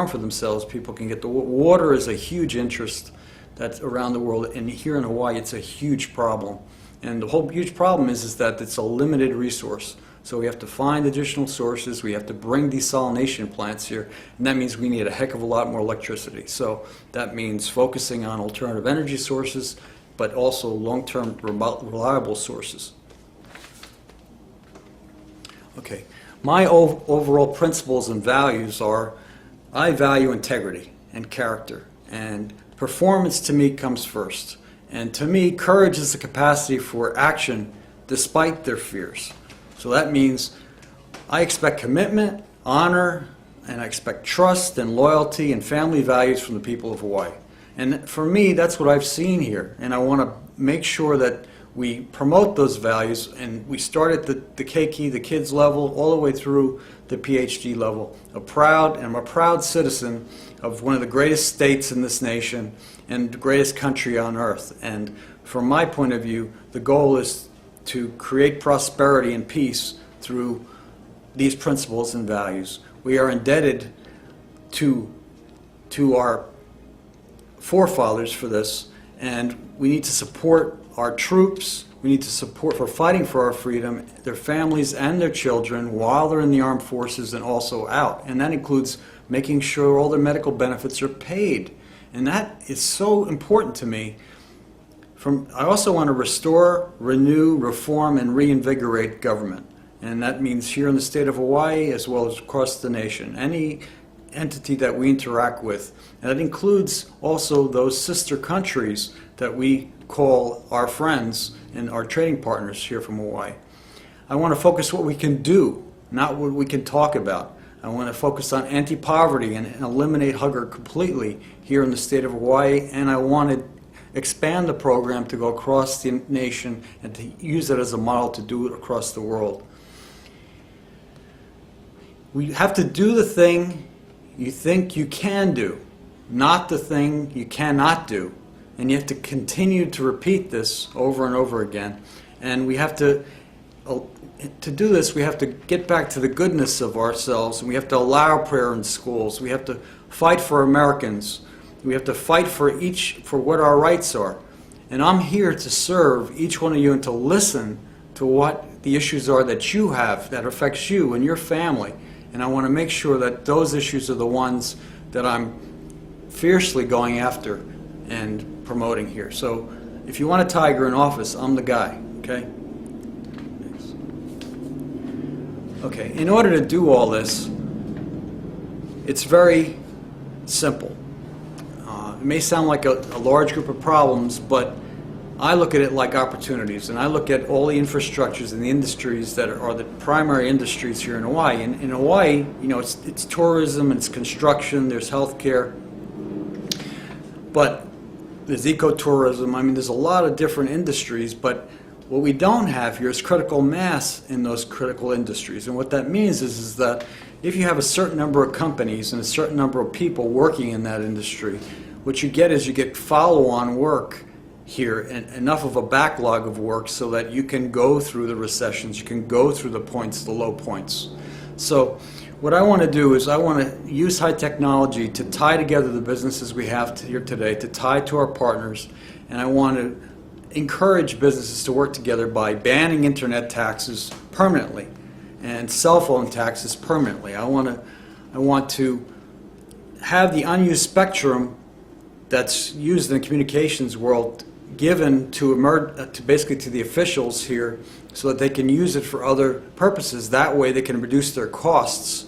for themselves, people can get the water is a huge interest that's around the world, and here in Hawaii it's a huge problem. And the whole huge problem is that it's a limited resource. So we have to find additional sources, we have to bring desalination plants here, and that means we need a heck of a lot more electricity. So that means focusing on alternative energy sources, but also long-term reliable sources. Okay, my overall principles and values are, I value integrity and character, and performance to me comes first. And to me, courage is the capacity for action despite their fears. So that means I expect commitment, honor, and I expect trust and loyalty and family values from the people of Hawaii. And for me, that's what I've seen here. And I want to make sure that we promote those values, and we start at the keiki, the kids level, all the way through the PhD level. I'm a proud citizen of one of the greatest states in this nation and the greatest country on earth. And from my point of view, the goal is to create prosperity and peace through these principles and values. We are indebted to our forefathers for this, and we need to support our troops. We need to support for fighting for our freedom, their families and their children while they're in the armed forces and also out. And that includes making sure all their medical benefits are paid. And that is so important to me. I also want to restore, renew, reform, and reinvigorate government. And that means here in the state of Hawaii as well as across the nation. Any entity that we interact with. And that includes also those sister countries that we call our friends and our trading partners here from Hawaii. I want to focus what we can do, not what we can talk about. I want to focus on anti-poverty and eliminate hunger completely here in the state of Hawaii, and I want to expand the program to go across the nation and to use it as a model to do it across the world. We have to do the thing you think you can do, not the thing you cannot do. And you have to continue to repeat this over and over again. And we have to do this, we have to get back to the goodness of ourselves, and we have to allow prayer in schools. We have to fight for Americans. We have to fight for what our rights are. And I'm here to serve each one of you and to listen to what the issues are that you have that affects you and your family. And I want to make sure that those issues are the ones that I'm fiercely going after and promoting here. So if you want a tiger in office, I'm the guy, okay? Thanks. Okay, in order to do all this, it's very simple. It may sound like a large group of problems, but I look at it like opportunities, and I look at all the infrastructures and the industries that are the primary industries here in Hawaii. And in Hawaii, you know, it's tourism, it's construction, there's healthcare, but there's ecotourism. I mean, there's a lot of different industries, but what we don't have here is critical mass in those critical industries. And what that means is that if you have a certain number of companies and a certain number of people working in that industry, what you get is you get follow-on work here and enough of a backlog of work so that you can go through the recessions, you can go through the points, the low points. So what I want to do is I want to use high technology to tie together the businesses we have here today, to tie to our partners, and I want to encourage businesses to work together by banning internet taxes permanently and cell phone taxes permanently. I want to have the unused spectrum that's used in the communications world given to basically to the officials here so that they can use it for other purposes. That way they can reduce their costs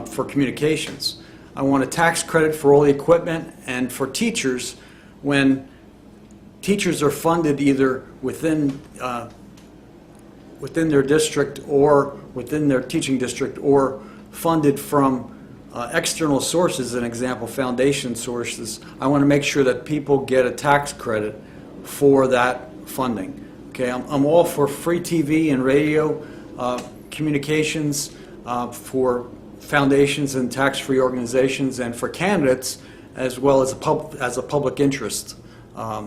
for communications. I want a tax credit for all the equipment, and for teachers, when teachers are funded either within their district or within their teaching district or funded from external sources, an example, foundation sources, I want to make sure that people get a tax credit for that funding. Okay, I'm all for free TV and radio communications for foundations and tax-free organizations, and for candidates as well as a public interest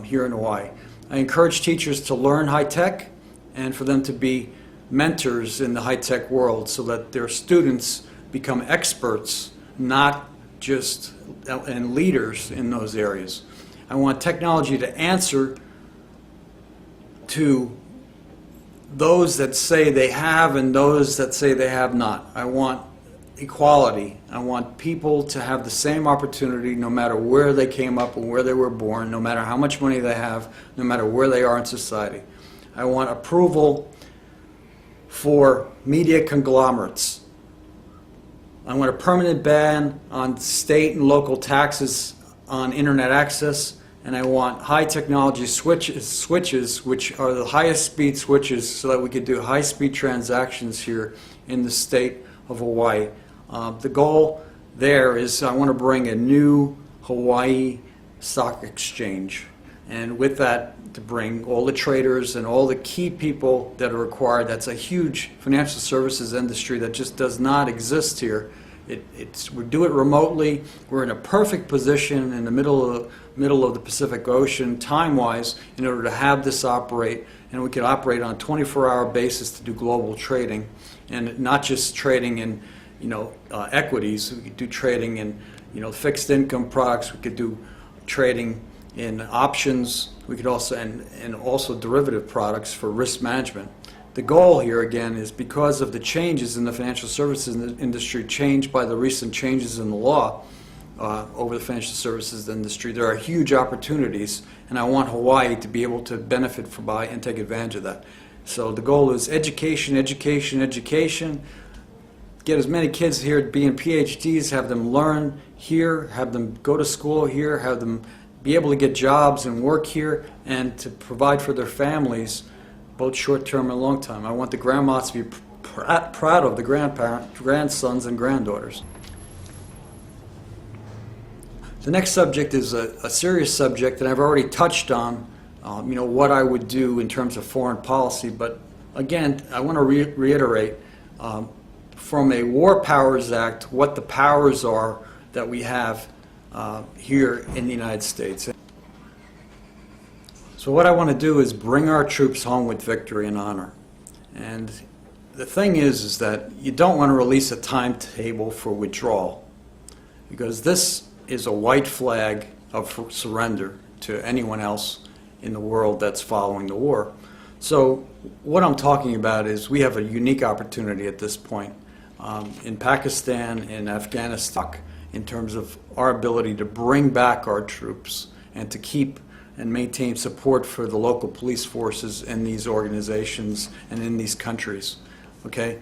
here in Hawaii. I encourage teachers to learn high-tech and for them to be mentors in the high-tech world so that their students become experts, not just and leaders in those areas. I want technology to answer to those that say they have and those that say they have not. I want equality. I want people to have the same opportunity no matter where they came up and where they were born, no matter how much money they have, no matter where they are in society. I want approval for media conglomerates. I want a permanent ban on state and local taxes on internet access, and I want high technology switches, which are the highest speed switches, so that we could do high speed transactions here in the state of Hawaii. The goal there is I want to bring a new Hawaii stock exchange, and with that to bring all the traders and all the key people that are required. That's a huge financial services industry that just does not exist here. We do it remotely. We're in a perfect position in the middle of the Pacific Ocean, time-wise, in order to have this operate, and we can operate on a 24-hour basis to do global trading, and not just trading in, equities. We could do trading in, fixed income products. We could do trading in options. We could also and also derivative products for risk management. The goal here, again, is because of the changes in the financial services industry, changed by the recent changes in the law over the financial services industry, there are huge opportunities, and I want Hawaii to be able to benefit from and take advantage of that. So the goal is education, education, education. Get as many kids here being PhDs, have them learn here, have them go to school here, have them be able to get jobs and work here, and to provide for their families, both short-term and long-term. I want the grandmas to be proud of the grandsons and granddaughters. The next subject is a serious subject that I've already touched on, what I would do in terms of foreign policy. But again, I want to reiterate, from a War Powers Act, what the powers are that we have here in the United States. So what I want to do is bring our troops home with victory and honor. And the thing is that you don't want to release a timetable for withdrawal, because this is a white flag of surrender to anyone else in the world that's following the war. So what I'm talking about is we have a unique opportunity at this point in Pakistan and Afghanistan in terms of our ability to bring back our troops and to keep and maintain support for the local police forces in these organizations and in these countries. Okay?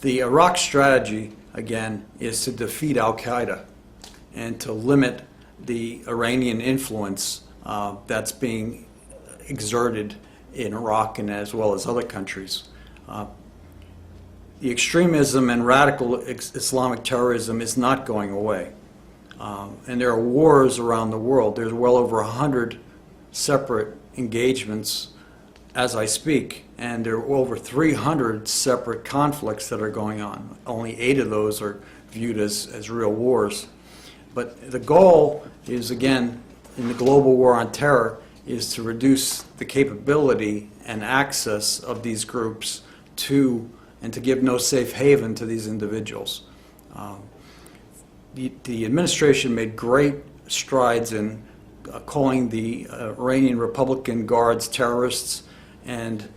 The Iraq strategy, again, is to defeat al-Qaeda and to limit the Iranian influence that's being exerted in Iraq and as well as other countries. The extremism and radical Islamic terrorism is not going away. And there are wars around the world. There's well over 100 separate engagements as I speak, and there are over 300 separate conflicts that are going on. Only 8 of those are viewed as real wars. But the goal is, again, in the global war on terror, is to reduce the capability and access of these groups to, and to give no safe haven to these individuals. The administration made great strides in calling the Iranian Republican Guards terrorists, and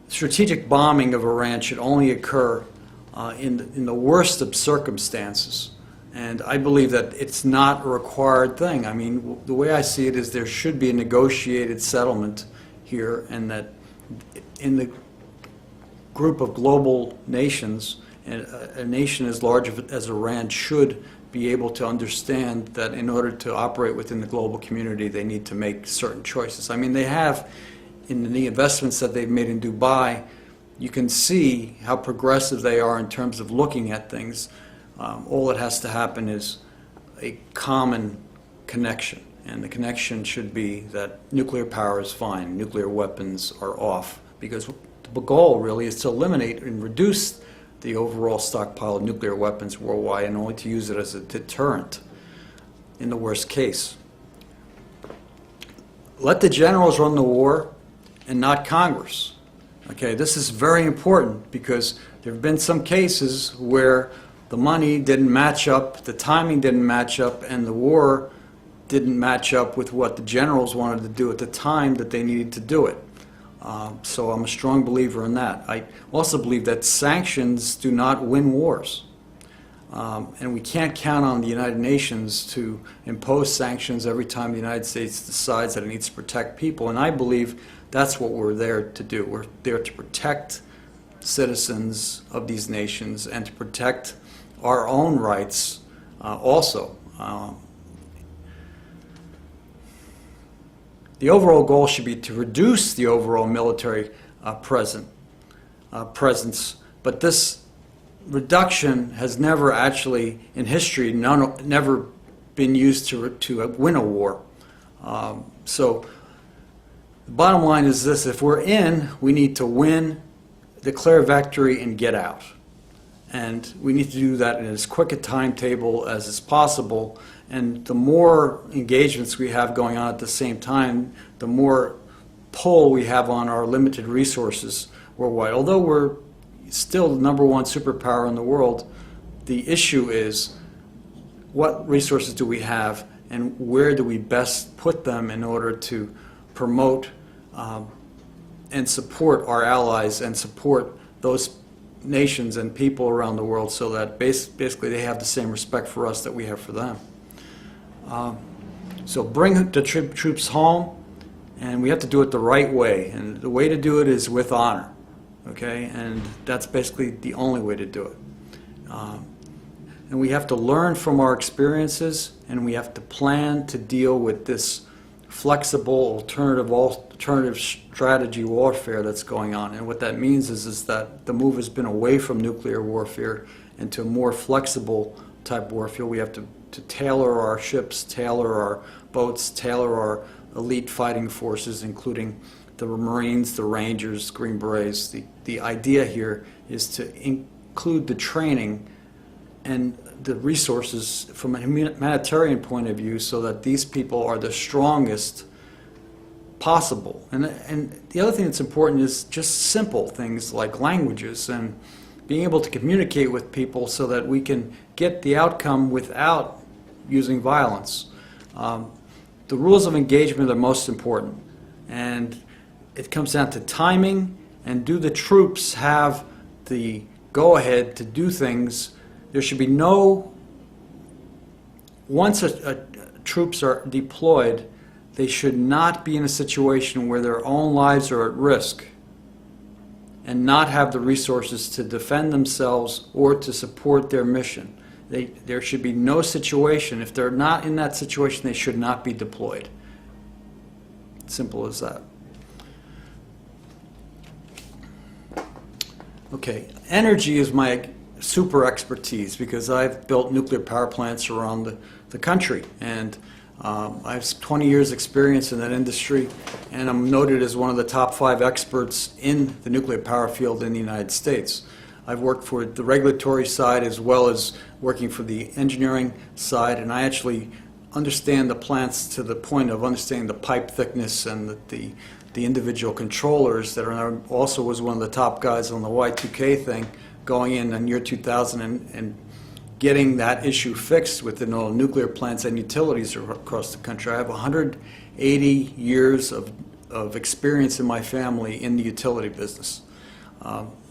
strategic bombing of Iran should only occur in the worst of circumstances. And I believe that it's not a required thing. I mean, the way I see it is there should be a negotiated settlement here, and that in the group of global nations, and a nation as large as Iran should be able to understand that in order to operate within the global community, they need to make certain choices. I mean, they have, in the investments that they've made in Dubai, you can see how progressive they are in terms of looking at things. All that has to happen is a common connection, and the connection should be that nuclear power is fine, nuclear weapons are off, because the goal really is to eliminate and reduce the overall stockpile of nuclear weapons worldwide, and only to use it as a deterrent in the worst case. Let the generals run the war and not Congress. Okay, this is very important, because there have been some cases where the money didn't match up, the timing didn't match up, and the war didn't match up with what the generals wanted to do at the time that they needed to do it. So I'm a strong believer in that. I also believe that sanctions do not win wars. And we can't count on the United Nations to impose sanctions every time the United States decides that it needs to protect people. And I believe that's what we're there to do. We're there to protect citizens of these nations and to protect our own rights also. The overall goal should be to reduce the overall military presence, but this reduction has never actually, in history, never been used to win a war. So the bottom line is this: if we're in, we need to win, declare victory, and get out. And we need to do that in as quick a timetable as is possible. And the more engagements we have going on at the same time, the more pull we have on our limited resources worldwide. Although we're still the #1 superpower in the world, the issue is what resources do we have and where do we best put them in order to promote and support our allies and support those nations and people around the world so that basically they have the same respect for us that we have for them. So bring the troops home, and we have to do it the right way. And the way to do it is with honor, okay? And that's basically the only way to do it. And we have to learn from our experiences, and we have to plan to deal with this flexible alternative strategy warfare that's going on. And what that means is that the move has been away from nuclear warfare into a more flexible type warfare. We have to tailor our ships, tailor our boats, tailor our elite fighting forces, including the Marines, the Rangers, Green Berets. The idea here is to include the training and the resources from a humanitarian point of view so that these people are the strongest possible. And the other thing that's important is just simple things like languages and being able to communicate with people so that we can get the outcome without using violence. The rules of engagement are most important, and it comes down to timing and do the troops have the go-ahead to do things. There should be once troops are deployed, they should not be in a situation where their own lives are at risk and not have the resources to defend themselves or to support their mission. There should be no situation. If they're not in that situation, they should not be deployed. Simple as that. Okay, energy is my super expertise because I've built nuclear power plants around the country, and I have 20 years experience in that industry, and I'm noted as one of the top 5 experts in the nuclear power field in the United States. I've worked for the regulatory side as well as working for the engineering side, and I actually understand the plants to the point of understanding the pipe thickness and the individual controllers that are also was one of the top guys on the Y2K thing going in year 2000 and getting that issue fixed within all nuclear plants and utilities across the country. I have 180 years of experience in my family in the utility business.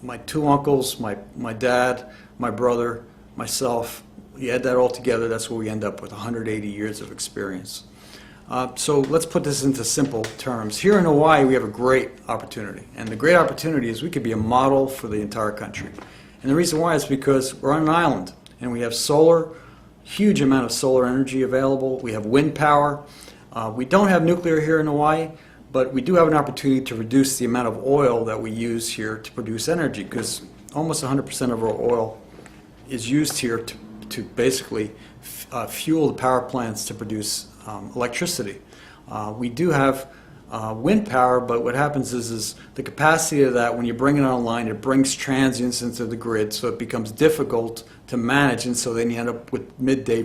My 2 uncles, my dad, my brother, myself, you add that all together, that's where we end up with 180 years of experience. So let's put this into simple terms. Here in Hawaii, we have a great opportunity. And the great opportunity is we could be a model for the entire country. And the reason why is because we're on an island, and we have solar, huge amount of solar energy available. We have wind power. We don't have nuclear here in Hawaii, but we do have an opportunity to reduce the amount of oil that we use here to produce energy, because almost 100% of our oil is used here to basically fuel the power plants to produce electricity. We do have wind power, but what happens is the capacity of that, when you bring it online, it brings transients into the grid, so it becomes difficult to manage, and so then you end up with midday